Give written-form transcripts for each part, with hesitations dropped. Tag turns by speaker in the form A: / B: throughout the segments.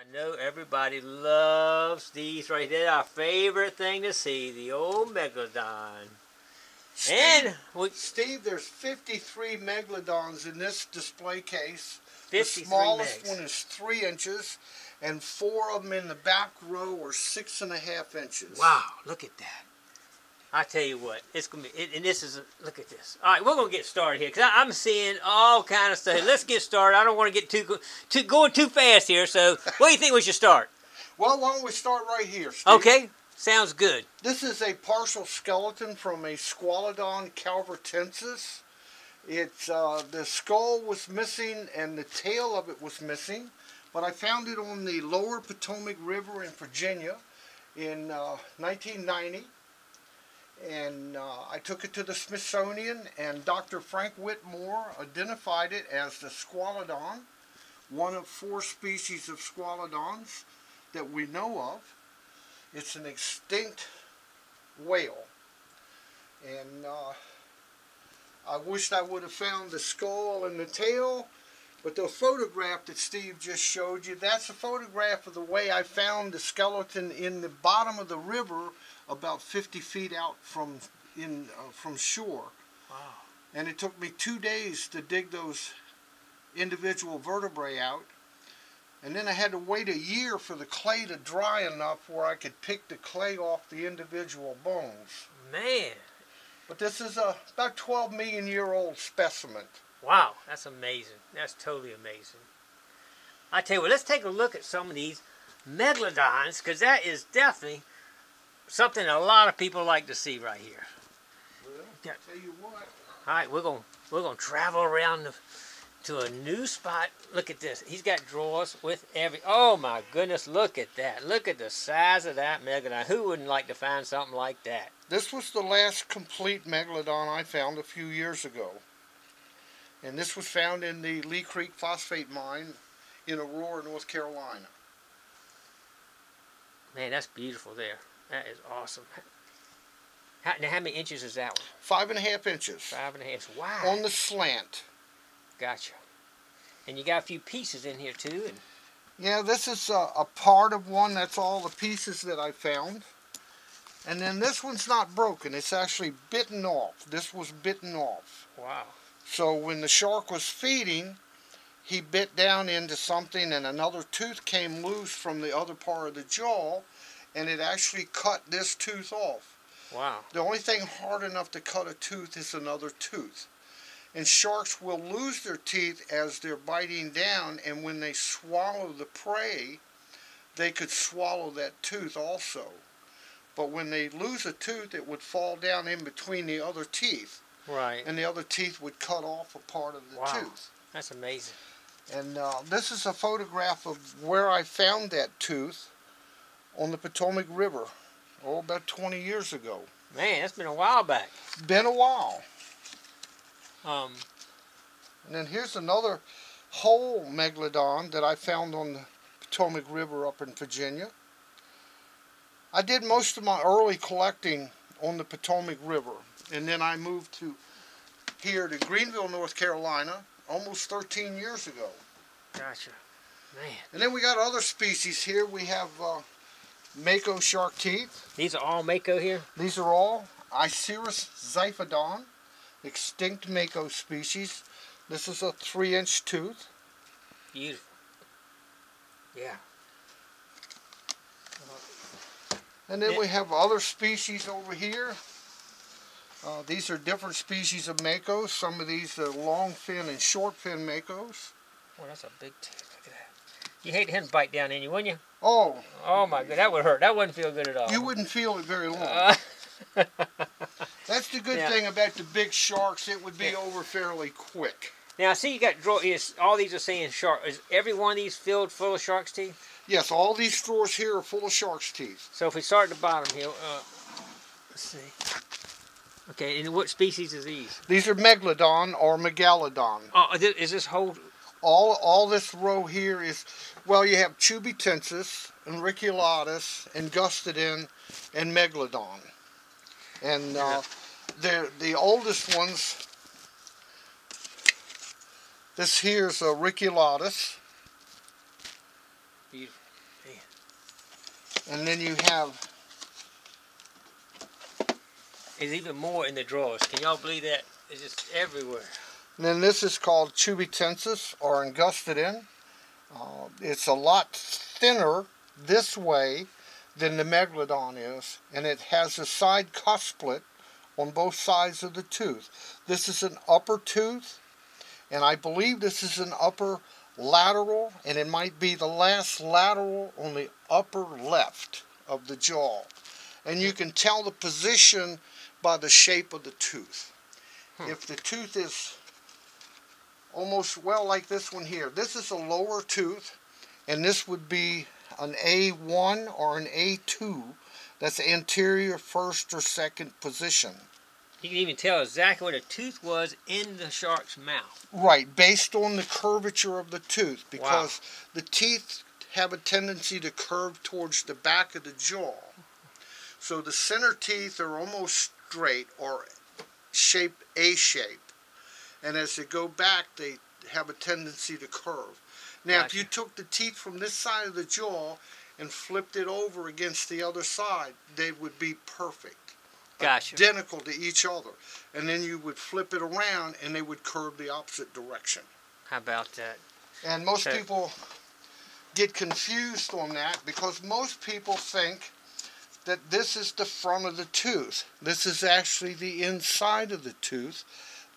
A: I know everybody loves these right there. Our favorite thing to see, the old Megalodon.
B: Steve, there's 53 Megalodons in this display case.
A: 53
B: the smallest
A: megs.
B: one is 3 inches, and 4 of them in the back row are 6.5 inches.
A: Wow, look at that. I tell you what, it's gonna be. And this is look at this. All right, we're gonna get started here because I'm seeing all kind of stuff. Let's get started. I don't want to get going too fast here. So, what do you think we should start?
B: Well, why don't we start right here, Steve?
A: Okay, sounds good.
B: This is a partial skeleton from a Squalodon calvertensis. It's the skull was missing and the tail of it was missing, but I found it on the lower Potomac River in Virginia in 1990. And I took it to the Smithsonian, and Dr. Frank Whitmore identified it as the Squalodon, one of 4 species of Squalodons that we know of. It's an extinct whale, and I wished I would have found the skull and the tail, but the photograph that Steve just showed you, that's a photograph of the way I found the skeleton in the bottom of the river about 50 feet out from shore.
A: Wow. And
B: it took me 2 days to dig those individual vertebrae out. And then I had to wait a year for the clay to dry enough where I could pick the clay off the individual bones.
A: Man.
B: But this is a about 12 million year old specimen.
A: Wow, that's amazing. That's totally amazing. I tell you what, let's take a look at some of these Megalodons, because that is definitely something a lot of people like to see right here.
B: Well, I'll tell you what.
A: All right, we're gonna travel around to a new spot. Look at this. He's got drawers with every. Oh my goodness! Look at that. Look at the size of that Megalodon. Who wouldn't like to find something like that?
B: This was the last complete Megalodon I found a few years ago, and this was found in the Lee Creek phosphate mine in Aurora, North Carolina.
A: Man, that's beautiful there. That is awesome. Now, how many inches is that one?
B: 5.5 inches.
A: 5.5. Wow.
B: On the slant.
A: Gotcha. And you got a few pieces in here too. And
B: yeah, this is a part of one. That's all the pieces that I found. And then this one's not broken. It's actually bitten off. This was bitten off.
A: Wow.
B: So when the shark was feeding, he bit down into something and another tooth came loose from the other part of the jaw, and it actually cut this tooth off.
A: Wow.
B: The only thing hard enough to cut a tooth is another tooth. And sharks will lose their teeth as they're biting down, and when they swallow the prey, they could swallow that tooth also. But when they lose a tooth, it would fall down in between the other teeth.
A: Right.
B: And the other teeth would cut off a part of the tooth.
A: That's amazing.
B: And this is a photograph of where I found that tooth on the Potomac River, about 20 years ago.
A: Man, that's been a while back.
B: Been a while.
A: And
B: then here's another whole Megalodon that I found on the Potomac River up in Virginia. I did most of my early collecting on the Potomac River, and then I moved to here to Greenville, North Carolina, almost 13 years ago.
A: Gotcha. Man.
B: And then we got other species here. We have mako shark teeth.
A: These are all mako here?
B: These are all Treasurecize, extinct mako species. This is a 3-inch tooth.
A: Beautiful. Yeah.
B: And then we have other species over here. These are different species of makos. Some of these are long fin and short fin makos.
A: Oh, that's a big tooth. Look at that. You hate him to bite down in you, wouldn't you?
B: Oh.
A: Oh my God, that would hurt. That wouldn't feel good at all.
B: You wouldn't feel it very long. That's the good thing about the big sharks. It would be over fairly quick.
A: Now, I see you got all these are saying shark. Is every one of these filled full of shark's teeth?
B: Yes, all these drawers here are full of shark's teeth.
A: So if we start at the bottom here, let's see. Okay, and what species is these?
B: These are Megalodon or Megalodon.
A: Oh, is this whole?
B: All this row here is, well, you have Chesapeake and Reconstructed and Gigmaster and Megalodon. And the oldest ones, this here's a Reconstructed.
A: Beautiful.
B: And then you have...
A: There's even more in the drawers. Can y'all believe that? It's just everywhere.
B: And then this is called Chesapeake or Angusted in. It's a lot thinner this way than the Megalodon is, and it has a side cuff split on both sides of the tooth. This is an upper tooth, and I believe this is an upper lateral, and it might be the last lateral on the upper left of the jaw. And you can tell the position by the shape of the tooth. If the tooth is almost, well, like this one here, this is a lower tooth, and this would be an A1 or an A2. That's anterior first or second position.
A: You can even tell exactly where the tooth was in the shark's mouth.
B: Right, based on the curvature of the tooth, because the teeth have a tendency to curve towards the back of the jaw. So the center teeth are almost straight or shaped A-shape. And as they go back, they have a tendency to curve. Now,
A: Gotcha.
B: if you took the teeth from this side of the jaw and flipped it over against the other side, they would be perfect.
A: Gotcha.
B: Identical to each other. And then you would flip it around and they would curve the opposite direction.
A: How about that?
B: And most people get confused on that because most people think that this is the front of the tooth. This is actually the inside of the tooth.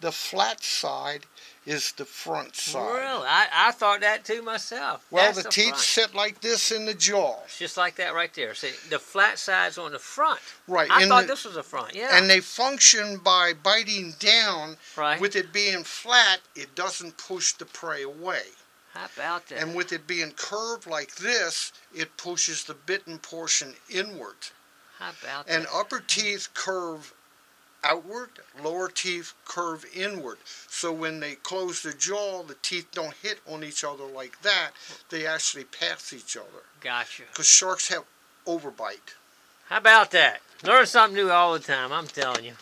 B: The flat side is the front side.
A: Really? I thought that too myself.
B: Well,
A: That's
B: the teeth
A: front.
B: sit like this in the jaw.
A: It's just like that right there. See, the flat side's on the front.
B: Right.
A: I thought this was the front, yeah.
B: And they function by biting down.
A: Right.
B: With it being flat, it doesn't push the prey away.
A: How about that?
B: And with it being curved like this, it pushes the bitten portion inward.
A: How about
B: And
A: that?
B: upper teeth curve outward, lower teeth curve inward. So when they close the jaw, the teeth don't hit on each other like that. They actually pass each other.
A: Gotcha.
B: Because sharks have overbite.
A: How about that? Learn something new all the time, I'm telling you.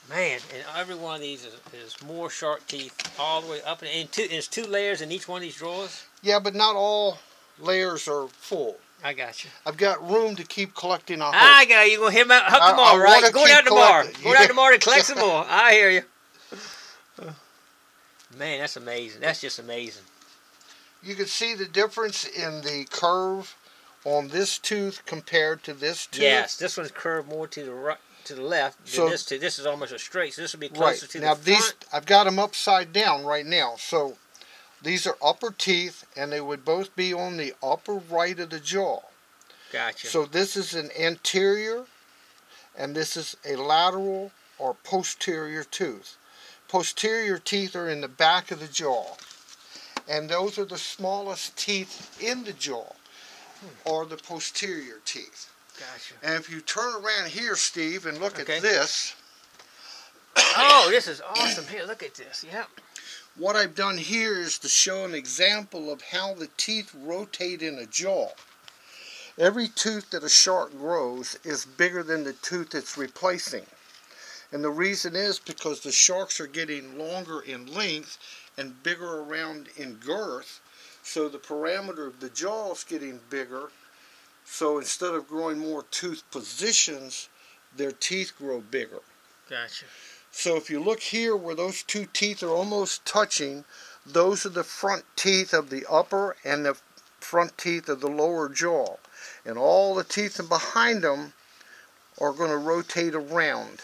A: Man, and every one of these is more shark teeth all the way up. And there's 2 layers in each one of these drawers?
B: Yeah, but not all layers are full.
A: I got you.
B: I've got room to keep collecting a
A: I got you. You're going to hit them out tomorrow, right? Going out tomorrow. Going out tomorrow to collect some more. I hear you. Man, that's amazing. That's just amazing.
B: You can see the difference in the curve on this tooth compared to this tooth.
A: Yes, this one's curved more to the right, to the left than
B: So,
A: this tooth. This is almost a straight, so this would be closer to
B: now
A: the front.
B: these, I've got them upside down right now. So these are upper teeth, and they would both be on the upper right of the jaw.
A: Gotcha.
B: So this is an anterior, and this is a lateral or posterior tooth. Posterior teeth are in the back of the jaw, and those are the smallest teeth in the jaw, or the posterior teeth.
A: Gotcha.
B: And if you turn around here, Steve, and look at
A: Okay.
B: this,
A: Oh, this is awesome. Here, look at this. Yep.
B: what I've done here is to show an example of how the teeth rotate in a jaw. Every tooth that a shark grows is bigger than the tooth it's replacing. And the reason is because the sharks are getting longer in length and bigger around in girth, so the parameter of the jaw is getting bigger. So instead of growing more tooth positions, their teeth grow bigger.
A: Gotcha.
B: So if you look here where those 2 teeth are almost touching, those are the front teeth of the upper and the front teeth of the lower jaw. And all the teeth behind them are going to rotate around.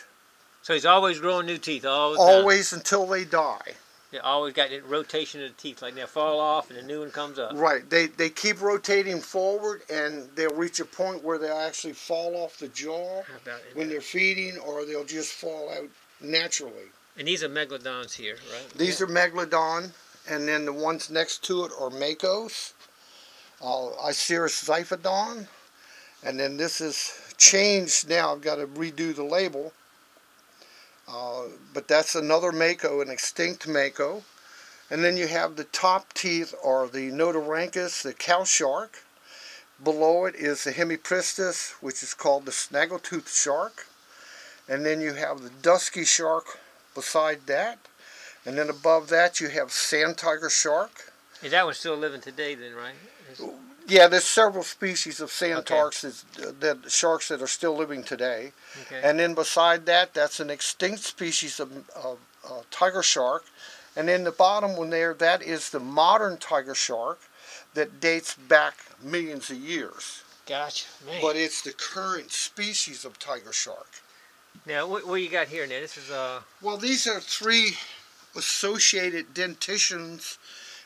A: So he's always growing new teeth all the time.
B: Always until they die.
A: They always got that rotation of the teeth. Like they'll fall off and a new one comes up.
B: Right. They keep rotating forward, and they'll reach a point where they'll actually fall off the jaw
A: How about it?
B: when they're feeding, or they'll just fall out naturally.
A: And these are Megalodons here, right?
B: These are Megalodon, and then the ones next to it are Makos. Treasurecize, and then this is changed now. I've got to redo the label, but that's another Mako, an extinct Mako. And then you have the top teeth are the Notorhynchus, the cow shark. Below it is the Hemipristis, which is called the snaggletooth shark. And then you have the dusky shark beside that. And then above that you have sand tiger shark.
A: Is that one still living today then, right?
B: Yeah, there's several species of sand sharks sharks that are still living today.
A: Okay.
B: And then beside that, that's an extinct species of tiger shark. And then the bottom one there, that is the modern tiger shark that dates back millions of years.
A: Gotcha, man.
B: But it's the current species of tiger shark.
A: Now, what you got here now? This is
B: Well, these are 3 associated dentitions.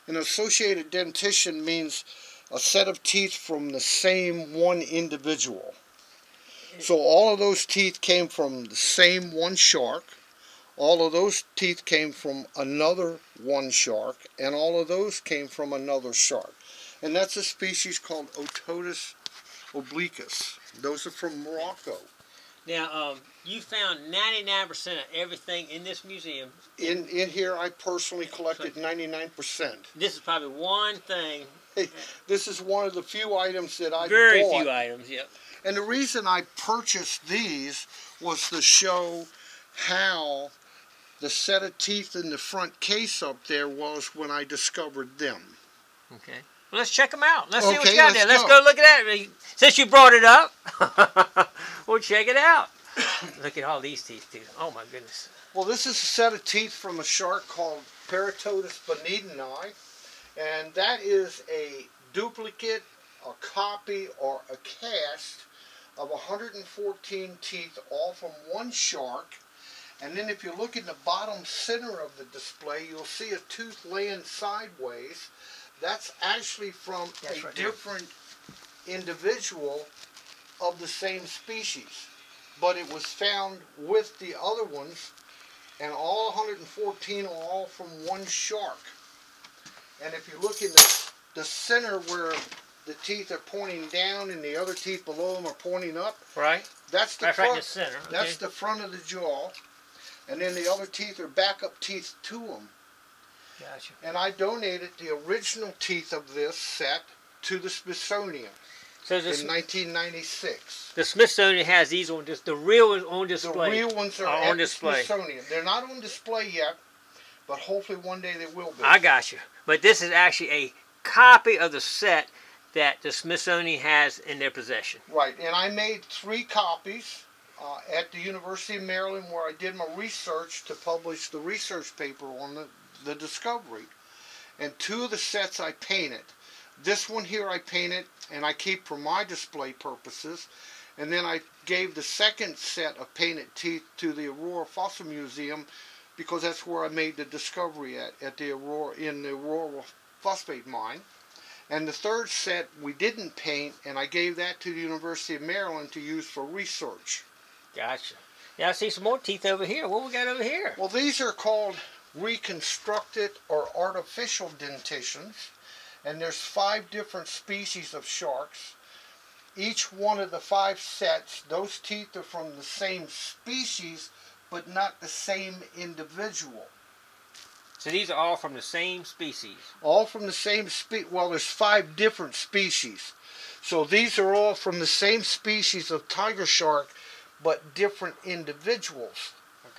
B: An associated dentition means a set of teeth from the same one individual. So all of those teeth came from the same one shark. All of those teeth came from another one shark, and all of those came from another shark. And that's a species called Otodus obliquus. Those are from Morocco.
A: Now, you found 99% of everything in this museum.
B: In here, I personally collected 99%.
A: This is probably one thing.
B: Hey, this is one of the few items that I bought.
A: Very few items, yep.
B: And the reason I purchased these was to show how the set of teeth in the front case up there was when I discovered them.
A: Okay. Well, let's check them out. Let's see what you
B: Okay,
A: got there. Let's go look at that. Since you brought it up, we'll check it out. Look at all these teeth, too. Oh, my goodness.
B: Well, this is a set of teeth from a shark called Paratodus bonedini, and that is a duplicate, a copy, or a cast of 114 teeth, all from one shark. And then if you look in the bottom center of the display, you'll see a tooth laying sideways. That's actually from a different individual of the same species. But it was found with the other ones, and all 114 are all from one shark. And if you look in the center where the teeth are pointing down and the other teeth below them are pointing up,
A: right?
B: That's the front.
A: Right in the center. Okay.
B: That's the front of the jaw, and then the other teeth are backup teeth to them.
A: Gotcha.
B: And I donated the original teeth of this set to the Smithsonian in 1996.
A: The Smithsonian has these on the real ones on display.
B: The real ones are on display. Smithsonian. They're not on display yet, but hopefully one day they will be.
A: I got you. But this is actually a copy of the set that the Smithsonian has in their possession.
B: Right, and I made 3 copies at the University of Maryland, where I did my research to publish the research paper on the discovery. And 2 of the sets I painted. This one here I painted, and I keep for my display purposes. And then I gave the second set of painted teeth to the Aurora Fossil Museum, because that's where I made the discovery at the Aurora phosphate mine. And the third set we didn't paint, and I gave that to the University of Maryland to use for research.
A: Gotcha. Now I see some more teeth over here. What we got over here?
B: Well, these are called reconstructed or artificial dentitions, and there's 5 different species of sharks. Each one of the 5 sets, those teeth are from the same species, but not the same individual.
A: So these are all from the same species?
B: All from the same species. Well, there's 5 different species. So these are all from the same species of tiger shark, but different individuals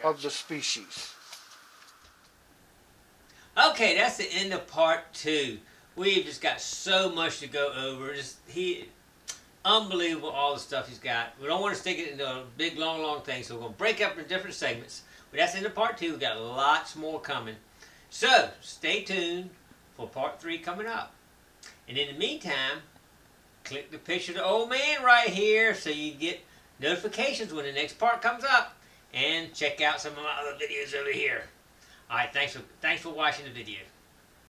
B: of the species.
A: Okay, that's the end of part 2. We've just got so much to go over. Unbelievable, all the stuff he's got. We don't want to stick it into a big, long thing, so we're going to break up into different segments. But that's the end of part 2. We've got lots more coming. So, stay tuned for part 3 coming up. And in the meantime, click the picture of the old man right here so you get notifications when the next part comes up. And check out some of my other videos over here. Alright, thanks for watching the video.